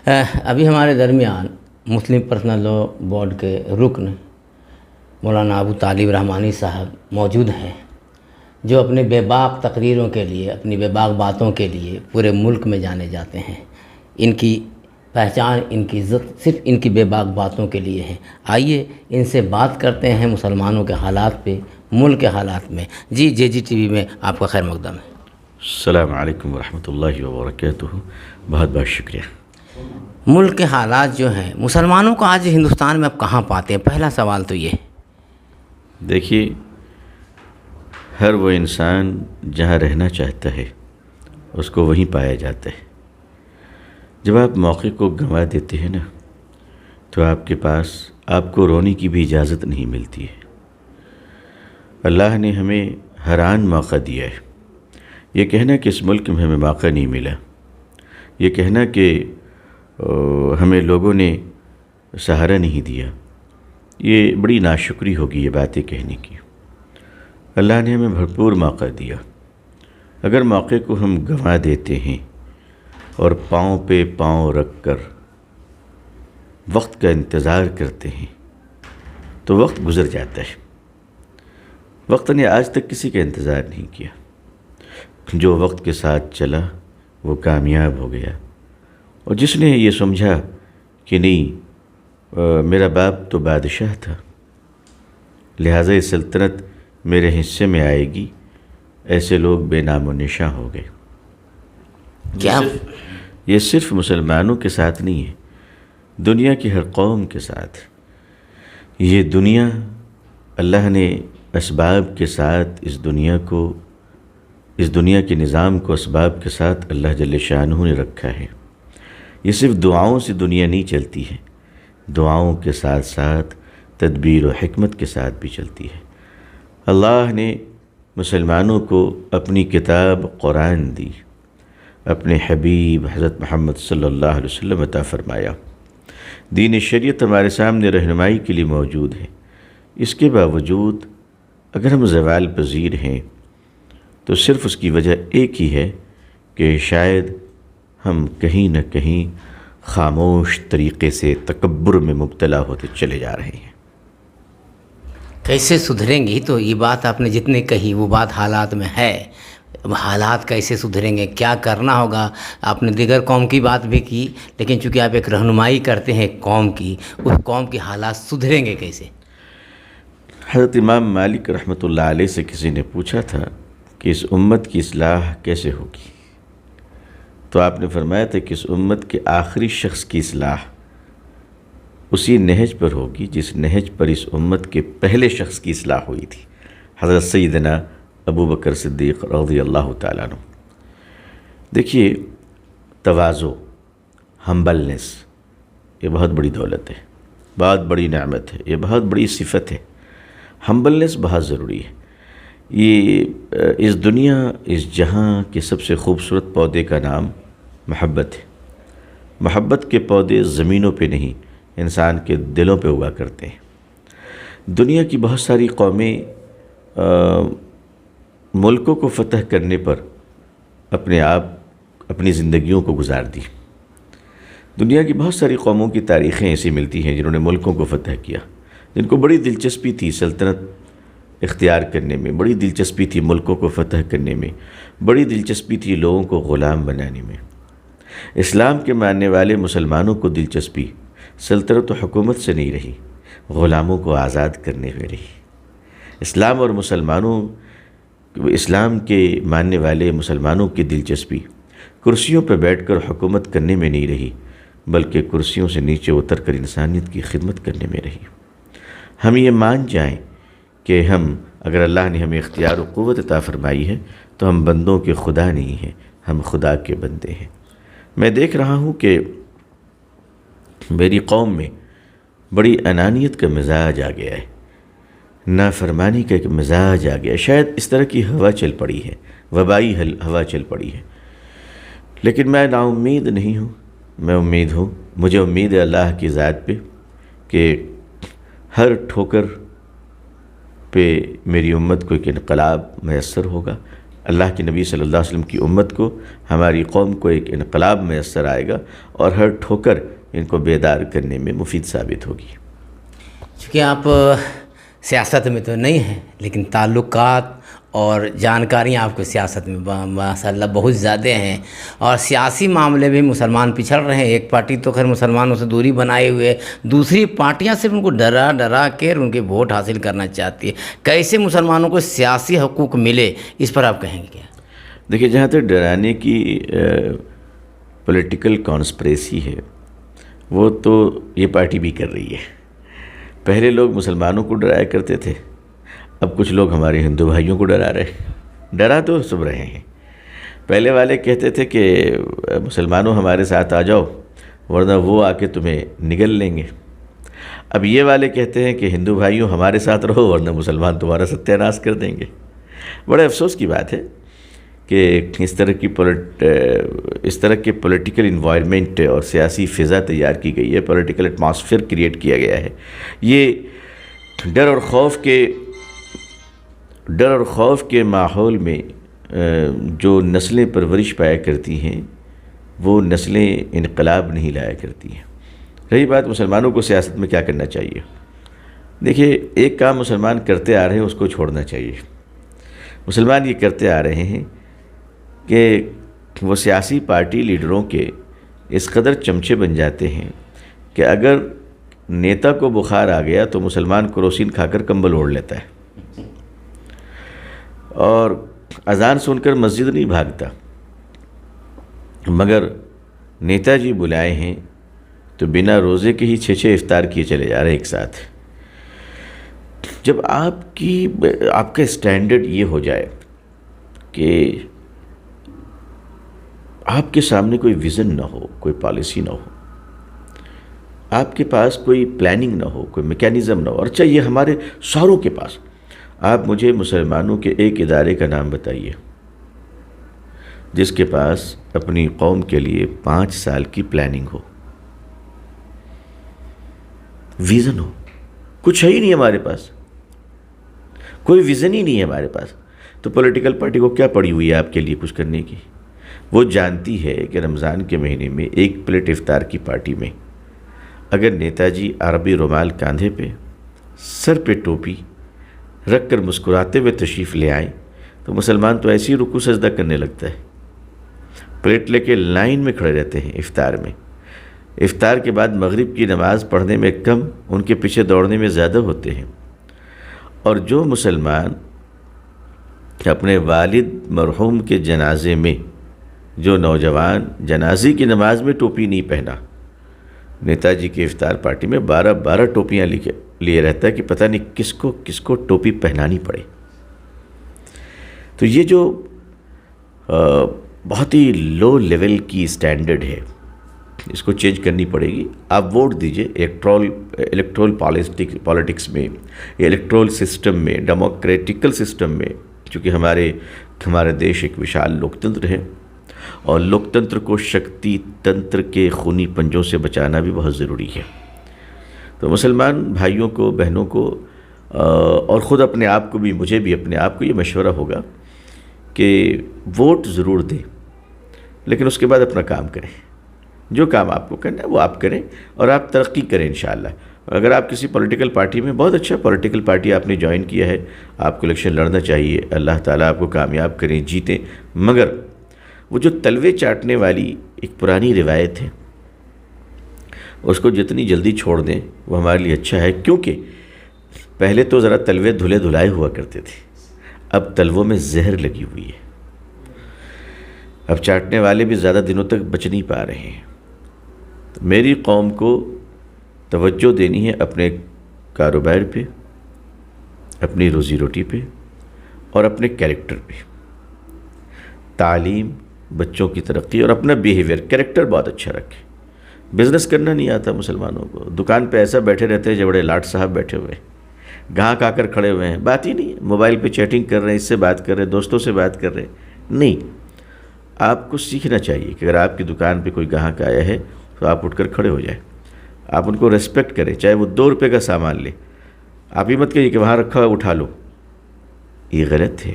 ابھی ہمارے درمیان مسلم پرسنل لاء بورڈ کے رکن مولانا ابو طالب رحمانی صاحب موجود ہیں، جو اپنے بے باک تقریروں کے لیے، اپنی بے باک باتوں کے لیے پورے ملک میں جانے جاتے ہیں۔ ان کی پہچان، ان کی عزت صرف ان کی بے باک باتوں کے لیے ہے۔ آئیے ان سے بات کرتے ہیں مسلمانوں کے حالات پہ، ملک کے حالات میں۔ جی جی ٹی وی میں آپ کا خیر مقدم ہے۔ السلام علیکم ورحمۃ اللہ وبرکاتہ۔ بہت بہت شکریہ۔ ملک کے حالات جو ہیں، مسلمانوں کو آج ہندوستان میں اب کہاں پاتے ہیں؟ پہلا سوال تو یہ ہے۔ دیکھیے، ہر وہ انسان جہاں رہنا چاہتا ہے اس کو وہیں پایا جاتا ہے۔ جب آپ موقع کو گنوا دیتے ہیں نا، تو آپ کے پاس آپ کو رونے کی بھی اجازت نہیں ملتی ہے۔ اللہ نے ہمیں ہر آن موقع دیا ہے۔ یہ کہنا کہ اس ملک میں ہمیں موقع نہیں ملا، یہ کہنا کہ ہمیں لوگوں نے سہارا نہیں دیا، یہ بڑی ناشکری ہوگی یہ باتیں کہنے کی۔ اللہ نے ہمیں بھرپور موقع دیا۔ اگر موقع کو ہم گنوا دیتے ہیں اور پاؤں پہ پاؤں رکھ کر وقت کا انتظار کرتے ہیں تو وقت گزر جاتا ہے۔ وقت نے آج تک کسی کا انتظار نہیں کیا۔ جو وقت کے ساتھ چلا وہ کامیاب ہو گیا، اور جس نے یہ سمجھا کہ نہیں میرا باپ تو بادشاہ تھا، لہٰذا یہ سلطنت میرے حصے میں آئے گی، ایسے لوگ بے نام و نشاں ہو گئے۔ کیا یہ صرف مسلمانوں کے ساتھ نہیں ہے، دنیا کی ہر قوم کے ساتھ۔ یہ دنیا اللہ نے اسباب کے ساتھ اس دنیا کے نظام کو اسباب کے ساتھ اللہ جل شانہ نے رکھا ہے۔ یہ صرف دعاؤں سے دنیا نہیں چلتی ہے، دعاؤں کے ساتھ ساتھ تدبیر و حکمت کے ساتھ بھی چلتی ہے۔ اللہ نے مسلمانوں کو اپنی کتاب قرآن دی، اپنے حبیب حضرت محمد صلی اللہ علیہ وسلم عطا فرمایا۔ دین شریعت ہمارے سامنے رہنمائی کے لیے موجود ہے۔ اس کے باوجود اگر ہم زوال پذیر ہیں تو صرف اس کی وجہ ایک ہی ہے کہ شاید ہم کہیں نہ کہیں خاموش طریقے سے تکبر میں مبتلا ہوتے چلے جا رہے ہیں۔ کیسے سدھریں گی؟ تو یہ بات آپ نے جتنے کہی وہ بات حالات میں ہے۔ اب حالات کیسے سدھریں گے، کیا کرنا ہوگا؟ آپ نے دیگر قوم کی بات بھی کی، لیکن چونکہ آپ ایک رہنمائی کرتے ہیں ایک قوم کی، اس قوم کے حالات سدھریں گے کیسے؟ حضرت امام مالک رحمۃ اللہ علیہ سے کسی نے پوچھا تھا کہ اس امت کی اصلاح کیسے ہوگی، تو آپ نے فرمایا تھا کہ اس امت کے آخری شخص کی اصلاح اسی نہج پر ہوگی جس نہج پر اس امت کے پہلے شخص کی اصلاح ہوئی تھی، حضرت سیدنا ابو بکر صدیق رضی اللہ تعالیٰ عنہ۔ دیکھیے، تواضع، ہمبلنس، یہ بہت بڑی دولت ہے، بہت بڑی نعمت ہے، یہ بہت بڑی صفت ہے۔ ہمبلنس بہت ضروری ہے۔ یہ اس دنیا، اس جہاں کے سب سے خوبصورت پودے کا نام محبت ہے۔ محبت کے پودے زمینوں پہ نہیں، انسان کے دلوں پہ ہوا کرتے ہیں۔ دنیا کی بہت ساری قومیں ملکوں کو فتح کرنے پر اپنی زندگیوں کو گزار دی۔ دنیا کی بہت ساری قوموں کی تاریخیں ایسی ملتی ہیں جنہوں نے ملکوں کو فتح کیا، جن کو بڑی دلچسپی تھی سلطنت اختیار کرنے میں، بڑی دلچسپی تھی ملکوں کو فتح کرنے میں، بڑی دلچسپی تھی لوگوں کو غلام بنانے میں۔ اسلام کے ماننے والے مسلمانوں کو دلچسپی سلطنت و حکومت سے نہیں رہی، غلاموں کو آزاد کرنے میں رہی۔ اسلام کے ماننے والے مسلمانوں کی دلچسپی کرسیوں پہ بیٹھ کر حکومت کرنے میں نہیں رہی، بلکہ کرسیوں سے نیچے اتر کر انسانیت کی خدمت کرنے میں رہی۔ ہم یہ مان جائیں کہ اگر اللہ نے ہمیں اختیار و قوت عطا فرمائی ہے تو ہم بندوں کے خدا نہیں ہیں، ہم خدا کے بندے ہیں۔ میں دیکھ رہا ہوں کہ میری قوم میں بڑی انانیت کا مزاج آ گیا ہے، نافرمانی کا ایک مزاج آ گیا ہے۔ شاید اس طرح کی ہوا چل پڑی ہے، وبائی ہوا چل پڑی ہے، لیکن میں نا امید نہیں ہوں، میں امید ہوں، مجھے امید ہے اللہ کی ذات پہ کہ ہر ٹھوکر پہ میری امت کو ایک انقلاب میسر ہوگا، اللہ کے نبی صلی اللہ علیہ وسلم کی امت کو، ہماری قوم کو ایک انقلاب میسر آئے گا اور ہر ٹھوکر ان کو بیدار کرنے میں مفید ثابت ہوگی۔ چونکہ آپ سیاست میں تو نہیں ہیں، لیکن تعلقات اور جانکاریاں آپ کو سیاست میں ماشاء اللہ بہت زیادہ ہیں، اور سیاسی معاملے بھی مسلمان پچھڑ رہے ہیں۔ ایک پارٹی تو خیر مسلمانوں سے دوری بنائے ہوئے، دوسری پارٹیاں صرف ان کو ڈرا کے ان کے ووٹ حاصل کرنا چاہتی ہے۔ کیسے مسلمانوں کو سیاسی حقوق ملے، اس پر آپ کہیں گے کیا؟ دیکھیے، جہاں تک ڈرانے کی پولیٹیکل کانسپریسی ہے، وہ تو یہ پارٹی بھی کر رہی ہے۔ پہلے لوگ مسلمانوں کو ڈرایا کرتے تھے، اب کچھ لوگ ہمارے ہندو بھائیوں کو ڈرا رہے ہیں۔ ڈرا تو سب رہے ہیں۔ پہلے والے کہتے تھے کہ مسلمانوں ہمارے ساتھ آ جاؤ ورنہ وہ آ کے تمہیں نگل لیں گے۔ اب یہ والے کہتے ہیں کہ ہندو بھائیوں ہمارے ساتھ رہو ورنہ مسلمان تمہارا ستیہ ناش کر دیں گے۔ بڑے افسوس کی بات ہے کہ اس طرح کے پولیٹیکل انوائرمنٹ اور سیاسی فضا تیار کی گئی ہے، پولیٹیکل ایٹماسفیئر کریٹ کیا گیا ہے۔ یہ ڈر اور خوف کے ماحول میں جو نسلیں پرورش پایا کرتی ہیں، وہ نسلیں انقلاب نہیں لایا کرتی ہیں۔ رہی بات مسلمانوں کو سیاست میں کیا کرنا چاہیے، دیکھیے، ایک کام مسلمان کرتے آ رہے ہیں، اس کو چھوڑنا چاہیے۔ مسلمان یہ کرتے آ رہے ہیں کہ وہ سیاسی پارٹی لیڈروں کے اس قدر چمچے بن جاتے ہیں کہ اگر نیتا کو بخار آ گیا تو مسلمان کروسین کھا کر کمبل اوڑھ لیتا ہے، اور اذان سن کر مسجد نہیں بھاگتا، مگر نیتا جی بلائے ہیں تو بنا روزے کے ہی 6 افطار کیے چلے جا رہے ایک ساتھ۔ جب آپ کا اسٹینڈرڈ یہ ہو جائے کہ آپ کے سامنے کوئی ویژن نہ ہو، کوئی پالیسی نہ ہو، آپ کے پاس کوئی پلاننگ نہ ہو، کوئی میکینزم نہ ہو، اور چاہیے ہمارے ساروں کے پاس، آپ مجھے مسلمانوں کے ایک ادارے کا نام بتائیے جس کے پاس اپنی قوم کے لیے 5 سال کی پلاننگ ہو، ویژن ہو۔ کچھ ہے ہی نہیں ہمارے پاس، کوئی ویژن ہی نہیں ہے ہمارے پاس، تو پولیٹیکل پارٹی کو کیا پڑی ہوئی ہے آپ کے لیے کچھ کرنے کی؟ وہ جانتی ہے کہ رمضان کے مہینے میں ایک پلیٹ افطار کی پارٹی میں اگر نیتا جی عربی رومال کاندھے پہ، سر پہ ٹوپی رکھ کر مسکراتے ہوئے تشریف لے آئیں تو مسلمان تو ایسی رکوع سجدہ کرنے لگتا ہے، پلیٹ لے کے لائن میں کھڑے رہتے ہیں افطار میں۔ افطار کے بعد مغرب کی نماز پڑھنے میں کم، ان کے پیچھے دوڑنے میں زیادہ ہوتے ہیں۔ اور جو مسلمان اپنے والد مرحوم کے جنازے میں، جو نوجوان جنازے کی نماز میں ٹوپی نہیں پہنا، نیتا جی کی افطار پارٹی میں 12 ٹوپیاں لیے رہتا ہے کہ پتہ نہیں کس کو ٹوپی پہنانی پڑے۔ تو یہ جو بہت ہی لو لیول کی سٹینڈرڈ ہے، اس کو چینج کرنی پڑے گی۔ آپ ووٹ دیجئے الیکٹرول پالیٹکس میں، الیکٹرول سسٹم میں، ڈیموکریٹیکل سسٹم میں، چونکہ ہمارے دیش ایک وشال لوکتنتر ہے، اور لوکتنتر کو شکتی تنتر کے خونی پنجوں سے بچانا بھی بہت ضروری ہے۔ تو مسلمان بھائیوں کو، بہنوں کو، اور خود اپنے آپ کو بھی، مجھے بھی اپنے آپ کو یہ مشورہ ہوگا کہ ووٹ ضرور دیں، لیکن اس کے بعد اپنا کام کریں۔ جو کام آپ کو کرنا ہے وہ آپ کریں، اور آپ ترقی کریں انشاءاللہ۔ اگر آپ کسی پولیٹیکل پارٹی میں، بہت اچھا پولیٹیکل پارٹی آپ نے جوائن کیا ہے، آپ کو الیکشن لڑنا چاہیے، اللہ تعالیٰ آپ کو کامیاب کریں، جیتیں، مگر وہ جو تلوے چاٹنے والی ایک پرانی روایت ہے، اس کو جتنی جلدی چھوڑ دیں وہ ہمارے لیے اچھا ہے، کیونکہ پہلے تو ذرا تلوے دھلے دھلائے ہوا کرتے تھے، اب تلووں میں زہر لگی ہوئی ہے، اب چاٹنے والے بھی زیادہ دنوں تک بچ نہیں پا رہے ہیں۔ تو میری قوم کو توجہ دینی ہے اپنے کاروبار پہ، اپنی روزی روٹی پہ، اور اپنے کیریکٹر پہ۔ تعلیم، بچوں کی ترقی، اور اپنا بیہیویئر، کیریکٹر بہت اچھا رکھے۔ بزنس کرنا نہیں آتا مسلمانوں کو، دکان پہ ایسا بیٹھے رہتے ہیں جو بڑے لاٹ صاحب بیٹھے ہوئے ہیں، گاہک آ کر کھڑے ہوئے ہیں، بات ہی نہیں ہے، موبائل پہ چیٹنگ کر رہے ہیں، اس سے بات کر رہے ہیں، دوستوں سے بات کر رہے ہیں۔ نہیں، آپ کو سیکھنا چاہیے کہ اگر آپ کی دکان پہ کوئی گاہک آیا ہے تو آپ اٹھ کر کھڑے ہو جائیں، آپ ان کو ریسپیکٹ کریں، چاہے وہ 2 روپے کا سامان لے، آپ یہ مت کہیے کہ وہاں رکھا ہوا اٹھا لو، یہ غلط ہے۔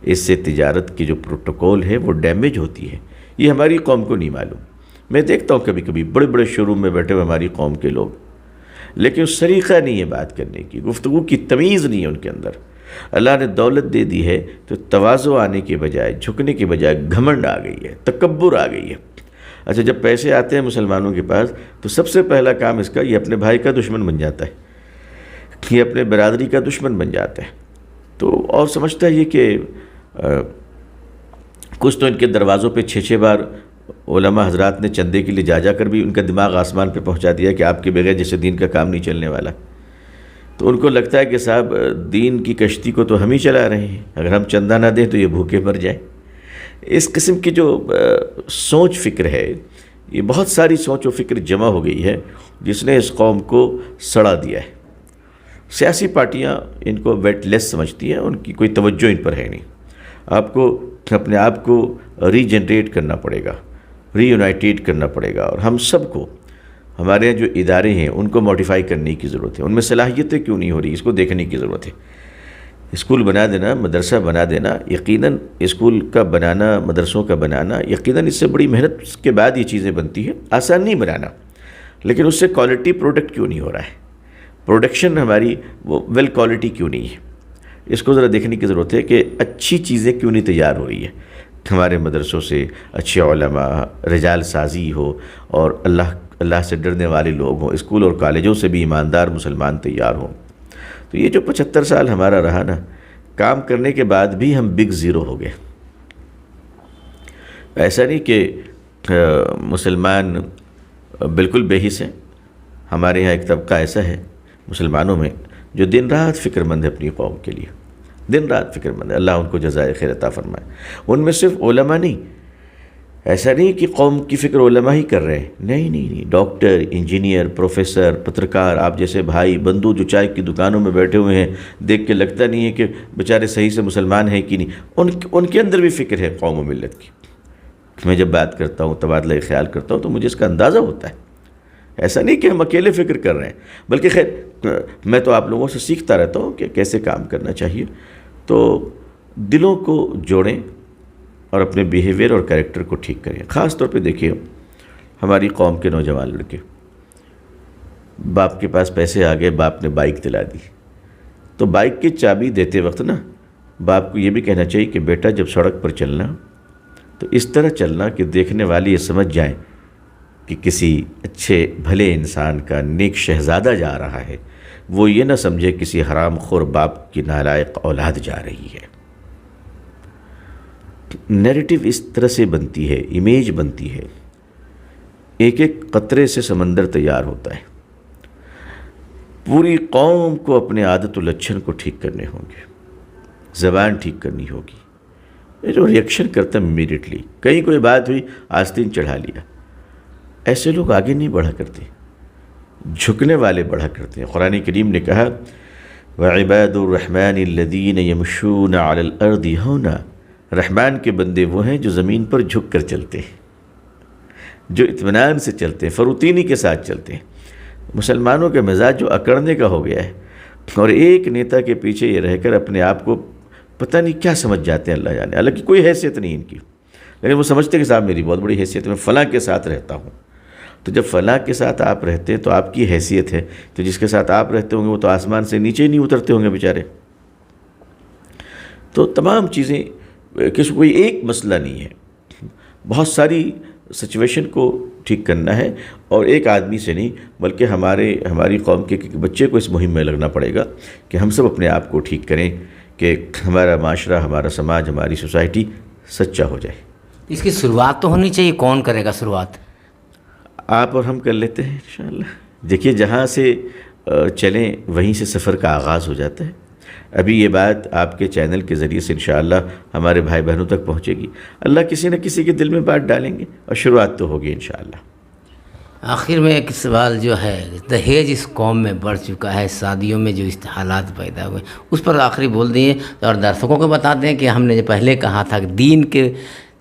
اس سے تجارت کی جو پروٹوکول ہے وہ ڈیمیج ہوتی ہے. یہ ہماری قوم کو نہیں معلوم. میں دیکھتا ہوں کبھی کبھی بڑے بڑے شو روم میں بیٹھے ہوئے ہماری قوم کے لوگ، لیکن سلیقہ نہیں ہے بات کرنے کی، گفتگو کی تمیز نہیں ہے ان کے اندر. اللہ نے دولت دے دی ہے تو تواضع آنے کے بجائے، جھکنے کے بجائے گھمنڈ آ گئی ہے، تکبر آ گئی ہے. اچھا جب پیسے آتے ہیں مسلمانوں کے پاس تو سب سے پہلا کام اس کا، یہ اپنے بھائی کا دشمن بن جاتا ہے، یہ اپنے برادری کا دشمن بن جاتا ہے. تو اور سمجھتا ہے یہ کہ کچھ تو ان کے دروازوں پہ 6 بار علماء حضرات نے چندے کے لیے جا کر بھی ان کا دماغ آسمان پہ پہنچا دیا کہ آپ کے بغیر جیسے دین کا کام نہیں چلنے والا. تو ان کو لگتا ہے کہ صاحب دین کی کشتی کو تو ہم ہی چلا رہے ہیں، اگر ہم چندہ نہ دیں تو یہ بھوکے مر جائیں. اس قسم کی جو سوچ فکر ہے، یہ بہت ساری سوچ و فکر جمع ہو گئی ہے جس نے اس قوم کو سڑا دیا ہے. سیاسی پارٹیاں ان کو ویٹ لیس سمجھتی ہیں، ان کی کوئی توجہ ان پر ہے نہیں. آپ کو اپنے آپ کو ری جنریٹ کرنا پڑے گا، ری یونائٹیڈ کرنا پڑے گا، اور ہم سب کو ہمارے جو ادارے ہیں ان کو موڈیفائی کرنے کی ضرورت ہے. ان میں صلاحیتیں کیوں نہیں ہو رہی، اس کو دیکھنے کی ضرورت ہے. اسکول بنا دینا، مدرسہ بنا دینا، یقیناً اسکول کا بنانا، مدرسوں کا بنانا، یقیناً اس سے بڑی محنت کے بعد یہ چیزیں بنتی ہیں. آسان نہیں بنانا، لیکن اس سے کوالٹی پروڈکٹ کیوں نہیں ہو رہا ہے، پروڈکشن ہماری وہ ویل کوالٹی کیوں نہیں ہے. اس کو ذرا دیکھنے کی ضرورت ہے کہ اچھی چیزیں کیوں نہیں تیار ہو رہی ہے. ہمارے مدرسوں سے اچھے علماء، رجال سازی ہو، اور اللہ سے ڈرنے والے لوگ ہوں. اسکول اور کالجوں سے بھی ایماندار مسلمان تیار ہوں. تو یہ جو 75 سال ہمارا رہا نا، کام کرنے کے بعد بھی ہم بگ زیرو ہو گئے. ایسا نہیں کہ مسلمان بالکل بے حس ہیں. ہمارے یہاں ایک طبقہ ایسا ہے مسلمانوں میں جو دن رات فکر مند ہے اپنی قوم کے لیے، دن رات فکر مند ہے. اللہ ان کو جزائے خیر عطا فرمائے. ان میں صرف علماء نہیں، ایسا نہیں کہ قوم کی فکر علماء ہی کر رہے ہیں، نہیں، ڈاکٹر، انجینئر، پروفیسر، پترکار، آپ جیسے بھائی بندو جو چائے کی دکانوں میں بیٹھے ہوئے ہیں، دیکھ کے لگتا نہیں ہے کہ بیچارے صحیح سے مسلمان ہیں کہ نہیں. ان کے اندر بھی فکر ہے قوم و ملت کی. میں جب بات کرتا ہوں، تبادلہ خیال کرتا ہوں، تو مجھے اس کا اندازہ ہوتا ہے. ایسا نہیں کہ ہم اکیلے فکر کر رہے ہیں، بلکہ خیر میں تو آپ لوگوں سے سیکھتا رہتا ہوں کہ کیسے کام کرنا چاہیے. تو دلوں کو جوڑیں اور اپنے بیہیویئر اور کریکٹر کو ٹھیک کریں. خاص طور پہ دیکھیے ہماری قوم کے نوجوان لڑکے، باپ کے پاس پیسے آ گئے، باپ نے بائک دلا دی، تو بائک کی چابی دیتے وقت نا باپ کو یہ بھی کہنا چاہیے کہ بیٹا جب سڑک پر چلنا تو اس طرح چلنا کہ دیکھنے والے یہ سمجھ جائیں کہ کسی اچھے بھلے انسان کا نیک شہزادہ جا رہا ہے، وہ یہ نہ سمجھے کسی حرام خور باپ کی نالائق اولاد جا رہی ہے. نیریٹو اس طرح سے بنتی ہے، امیج بنتی ہے. ایک ایک قطرے سے سمندر تیار ہوتا ہے. پوری قوم کو اپنے عادت و لچھن کو ٹھیک کرنے ہوں گے، زبان ٹھیک کرنی ہوگی. یہ جو ریئیکشن کرتا ہے امیڈیٹلی، کہیں کوئی بات ہوئی آستین چڑھا لیا، ایسے لوگ آگے نہیں بڑھا کرتے، جھکنے والے بڑھا کرتے ہیں. قرآن کریم نے کہا وَعِبَادُ الرَّحْمَنِ الَّذِينَ يَمْشُونَ عَلَى الْأَرْضِ هَوْنًا. رحمان کے بندے وہ ہیں جو زمین پر جھک کر چلتے ہیں، جو اطمینان سے چلتے ہیں، فروتینی کے ساتھ چلتے ہیں. مسلمانوں کا مزاج جو اکڑنے کا ہو گیا ہے، اور ایک نیتا کے پیچھے یہ رہ کر اپنے آپ کو پتہ نہیں کیا سمجھ جاتے ہیں. اللہ جانے، حالانکہ کوئی حیثیت نہیں ان کی، لیکن وہ سمجھتے کہ صاحب میری بہت بڑی حیثیت ہے، میں فلاں کے ساتھ رہتا ہوں. تو جب فلاں کے ساتھ آپ رہتے ہیں تو آپ کی حیثیت ہے، تو جس کے ساتھ آپ رہتے ہوں گے وہ تو آسمان سے نیچے ہی نہیں اترتے ہوں گے بیچارے. تو تمام چیزیں، کوئی ایک مسئلہ نہیں ہے، بہت ساری سچویشن کو ٹھیک کرنا ہے، اور ایک آدمی سے نہیں بلکہ ہماری قوم کے بچے کو اس مہم میں لگنا پڑے گا کہ ہم سب اپنے آپ کو ٹھیک کریں کہ ہمارا معاشرہ، ہمارا سماج، ہماری سوسائٹی سچا ہو جائے. اس کی شروعات تو ہونی چاہیے. کون کرے گا شروعات؟ آپ اور ہم کر لیتے ہیں انشاءاللہ. دیکھیے جہاں سے چلیں وہیں سے سفر کا آغاز ہو جاتا ہے. ابھی یہ بات آپ کے چینل کے ذریعے سے انشاءاللہ ہمارے بھائی بہنوں تک پہنچے گی. اللہ کسی نہ کسی کے دل میں بات ڈالیں گے اور شروعات تو ہوگی انشاءاللہ. آخر میں ایک سوال جو ہے، دہیج اس قوم میں بڑھ چکا ہے، شادیوں میں جو حالات پیدا ہوئے اس پر آخری بول دیے اور درشکوں کو بتا دیں کہ ہم نے جو پہلے کہا تھا کہ دین کے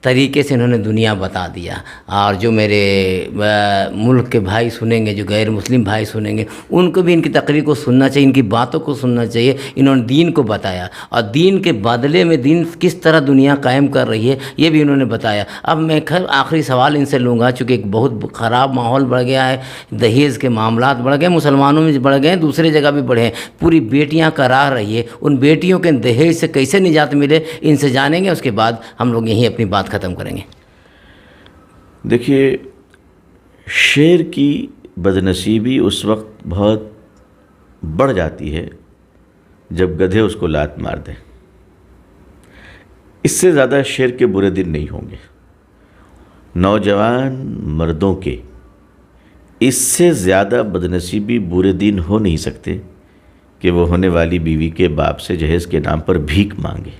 طریقے سے انہوں نے دنیا بتا دیا، اور جو میرے ملک کے بھائی سنیں گے، جو غیر مسلم بھائی سنیں گے، ان کو بھی ان کی تقریر کو سننا چاہیے، ان کی باتوں کو سننا چاہیے۔ انہوں نے دین کو بتایا، اور دین کے بدلے میں دین کس طرح دنیا قائم کر رہی ہے یہ بھی انہوں نے بتایا۔ اب میں آخری سوال ان سے لوں گا، چونکہ ایک بہت خراب ماحول بڑھ گیا ہے، دہیز کے معاملات بڑھ گئے، مسلمانوں میں بڑھ گئے، دوسری جگہ بھی بڑھے ہیں، پوری بیٹیاں کرا رہی ہے، ان بیٹیوں کے دہیز سے کیسے نجات ملے، ان سے جانیں گے، اس کے بعد ہم لوگ یہیں اپنی بات ختم کریں گے۔ دیکھیے، شیر کی بدنصیبی اس وقت بہت بڑھ جاتی ہے جب گدھے اس کو لات مار دیں۔ اس سے زیادہ شیر کے برے دن نہیں ہوں گے۔ نوجوان مردوں کے اس سے زیادہ بدنصیبی برے دن ہو نہیں سکتے کہ وہ ہونے والی بیوی کے باپ سے جہیز کے نام پر بھیک مانگے۔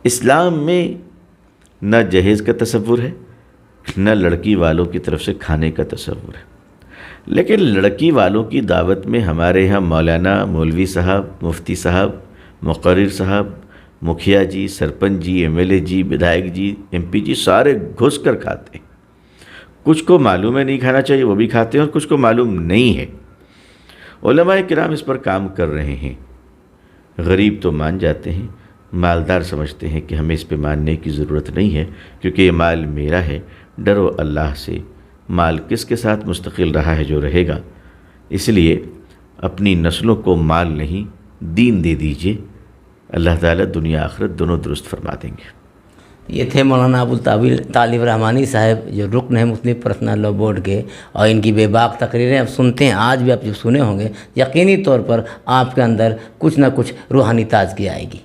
اسلام میں نہ جہیز کا تصور ہے، نہ لڑکی والوں کی طرف سے کھانے کا تصور ہے، لیکن لڑکی والوں کی دعوت میں ہمارے ہاں مولانا، مولوی صاحب، مفتی صاحب، مقرر صاحب، مکھیا جی، سرپنچ جی، ایم ایل اے جی، ودھائک جی، ایم پی جی، سارے گھس کر کھاتے ہیں۔ کچھ کو معلوم ہے نہیں کھانا چاہیے، وہ بھی کھاتے ہیں، اور کچھ کو معلوم نہیں ہے۔ علماء کرام اس پر کام کر رہے ہیں۔ غریب تو مان جاتے ہیں، مالدار سمجھتے ہیں کہ ہمیں اس پہ ماننے کی ضرورت نہیں ہے، کیونکہ یہ مال میرا ہے۔ ڈرو اللہ سے، مال کس کے ساتھ مستقل رہا ہے جو رہے گا، اس لیے اپنی نسلوں کو مال نہیں دین دے دیجئے، اللہ تعالیٰ دنیا آخرت دونوں درست فرما دیں گے۔ یہ تھے مولانا ابوطالب رحمانی صاحب، جو رکن ہیں مسلم پرسنل لاء بورڈ کے، اور ان کی بے باک تقریریں اب سنتے ہیں، آج بھی آپ جو سنے ہوں گے، یقینی طور پر آپ کے اندر کچھ نہ کچھ روحانی تازگی آئے گی۔